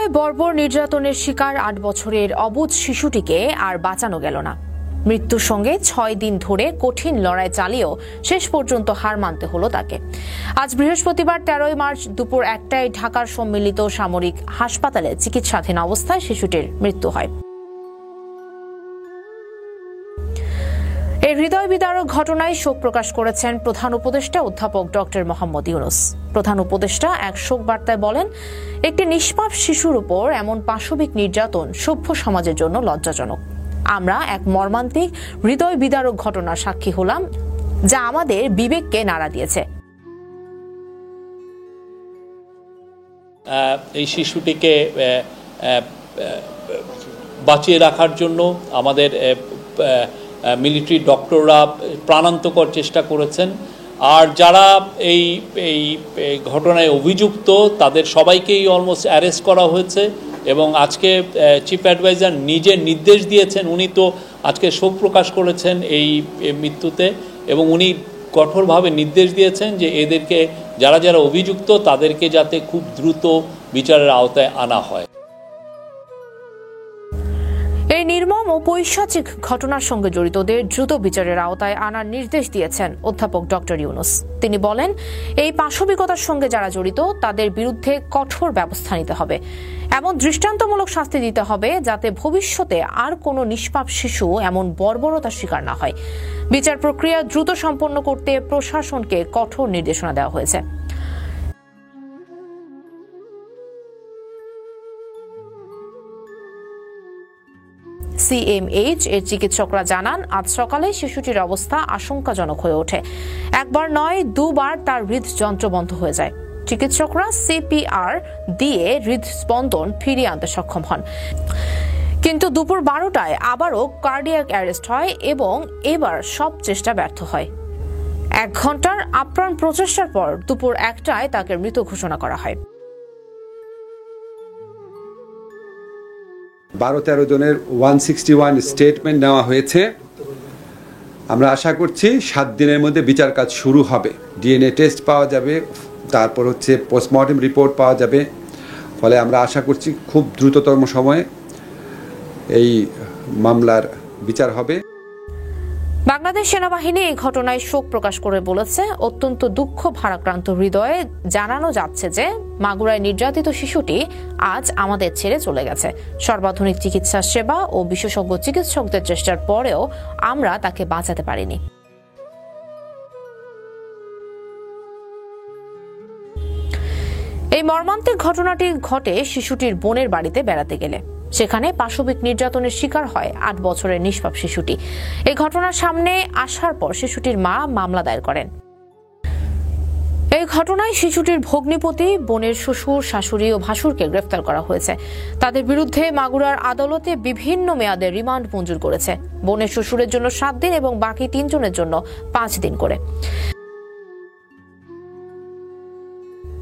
মাগুরায় বর্বর নির্যাতনের শিকার ৮ বছরের অবুঝ শিশুটিকে আর বাঁচানো গেল না। মৃত্যুর সঙ্গে ৬ দিন ধরে কঠিন লড়াই চালিয়েও শেষ পর্যন্ত হার মানতে হলো তাকে। আজ বৃহস্পতিবার ১৩ মার্চ দুপুর ১টায় ঢাকার সম্মিলিত সামরিক হাসপাতালে চিকিৎসাধীন অবস্থায় শিশুটির মৃত্যু হয়। এই হৃদয় বিদারক ঘটনায় শোক প্রকাশ করেছেন প্রধান উপদেষ্টা অধ্যাপক ডক্টর মোহাম্মদ ইউনূস। প্রধান উপদেষ্টা এক শোক বার্তায় বলেন, একটি নিষ্পাপ শিশুর উপর এমন পাশবিক নির্যাতন সভ্য সমাজের জন্য লজ্জাজনক। আমরা এক মর্মান্তিক হৃদয় বিদারক ঘটনার সাক্ষী হলাম, যা আমাদের বিবেককে নাড়া দিয়েছে। এই শিশুটিকে বাঁচিয়ে রাখার জন্য আমাদের মিলিটারি ডক্টররা প্রাণান্তকর চেষ্টা করেছেন। আর যারা এই ঘটনায় অভিযুক্ত তাদের সবাইকেই অলমোস্ট অ্যারেস্ট করা হয়েছে এবং আজকে চিফ অ্যাডভাইজার নিজে নির্দেশ দিয়েছেন। উনি তো আজকে শোক প্রকাশ করেছেন এই মৃত্যুতে এবং উনি কঠোরভাবে নির্দেশ দিয়েছেন যে এদেরকে যারা যারা অভিযুক্ত তাদেরকে যাতে খুব দ্রুত বিচারের আওতায় আনা হয়। এই নির্মম ও পৈশাচিক ঘটনার সঙ্গে জড়িতদের দ্রুত বিচারের আওতায় আনার নির্দেশ দিয়েছেন অধ্যাপক ডক্টর ইউনূস। তিনি বলেন, এই পাশবিকতার সঙ্গে যারা জড়িত তাদের বিরুদ্ধে কঠোর ব্যবস্থা নিতে হবে, এমন দৃষ্টান্তমূলক শাস্তি দিতে হবে যাতে ভবিষ্যতে আর কোনো নিষ্পাপ শিশু এমন বর্বরতার শিকার না হয়। বিচার প্রক্রিয়া দ্রুত সম্পন্ন করতে প্রশাসনকে কঠোর নির্দেশনা দেওয়া হয়েছে। সিএমএইচ এর চিকিৎসকরা জানান, আজ সকালে শিশুটির অবস্থা আশঙ্কাজনক হয়ে ওঠে। একবার নয়, দুবার তার হৃদযন্ত্র বন্ধ হয়ে যায়। চিকিৎসকরা সিপিআর দিয়ে হৃদস্পন্দন ফিরিয়ে আনতে সক্ষম হন, কিন্তু দুপুর 12টায় আবারও কার্ডিয়াক অ্যারেস্ট হয় এবং এবার সব চেষ্টা ব্যর্থ হয়। 1 ঘন্টার আপ্রাণ প্রচেষ্টার পর দুপুর 1টায় তাকে মৃত ঘোষণা করা হয়। 12-13 জনের 161 স্টেটমেন্ট নেওয়া হয়েছে। আমরা আশা করছি 7 দিনের মধ্যে বিচার কাজ শুরু হবে। ডিএনএ টেস্ট পাওয়া যাবে, তারপর পোস্টমর্টেম রিপোর্ট পাওয়া যাবে। ফলে আমরা আশা করছি খুব দ্রুততম সময়ে এই মামলার বিচার হবে। বাংলাদেশ সেনাবাহিনী এই ঘটনায় শোক প্রকাশ করে বলেছে, অত্যন্ত দুঃখ ভারাক্রান্ত হৃদয়ে জানানো যাচ্ছে যে মাগুরায় নির্যাতিত শিশুটি আজ আমাদের ছেড়ে চলে গেছে। সর্বাধুনিক চিকিৎসা সেবা ও বিশেষজ্ঞ চিকিৎসকদের চেষ্টার পরেও আমরা তাকে বাঁচাতে পারিনি। এই মর্মান্তিক ঘটনাটি ঘটে শিশুটির বোনের বাড়িতে বেড়াতে গেলে। সেখানে পাশবিক নির্যাতনের শিকার হয় 8 বছরের নিষ্পাপ শিশুটি। এই ঘটনার সামনে আসার পর শিশুটির মা মামলা দায়ের করেন। এই ঘটনায় শিশুটির ভগ্নিপতি, বোনের শ্বশুর, শাশুড়ি ও ভাসুরকে গ্রেফতার করা হয়েছে। তাদের বিরুদ্ধে মাগুরার আদালতে বিভিন্ন মেয়াদে রিমান্ড মঞ্জুর করেছে। বোনের শ্বশুরের জন্য 7 দিন এবং বাকি 3 জনের জন্য 5 দিন করে।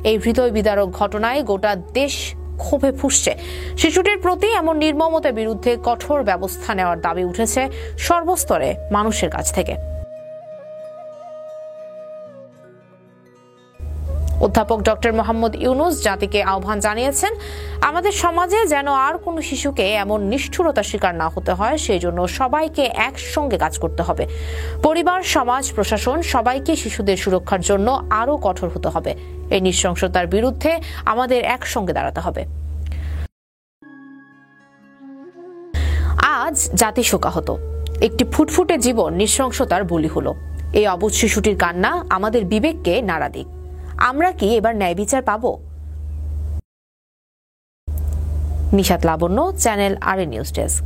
এই হৃদয় বিদারক ঘটনায় গোটা দেশ ক্ষোভে ফুঁসছে। শিশুটির প্রতি এমন নির্মমতার বিরুদ্ধে কঠোর ব্যবস্থা নেওয়ার দাবি উঠেছে সর্বস্তরে মানুষের কাছ থেকে। অধ্যাপক ডক্টর মোহাম্মদ ইউনূস জাতিকে আহ্বান জানিয়েছেন, আমাদের সমাজে যেন আর কোনো শিশুকে এমন নিষ্ঠুরতার শিকার না হতে হয়, সেই জন্য সবাইকে একসঙ্গে কাজ করতে হবে। পরিবার, সমাজ, প্রশাসন সবাইকে শিশুদের সুরক্ষার জন্য আরও কঠোর হতে হবে। এই নৃশংসতার বিরুদ্ধে আমাদের একসঙ্গে দাঁড়াতে হবে। আজ জাতি শোকাহত। একটি ফুটফুটে জীবন নৃশংসতার বলি হলো। এই অবুঝ শিশুটির কান্না আমাদের বিবেককে নাড়া দিক। আমরা কি এবার ন্যায় বিচার পাব? নিশাত লাবণ্য, চ্যানেল আর নিউজ ডেস্ক।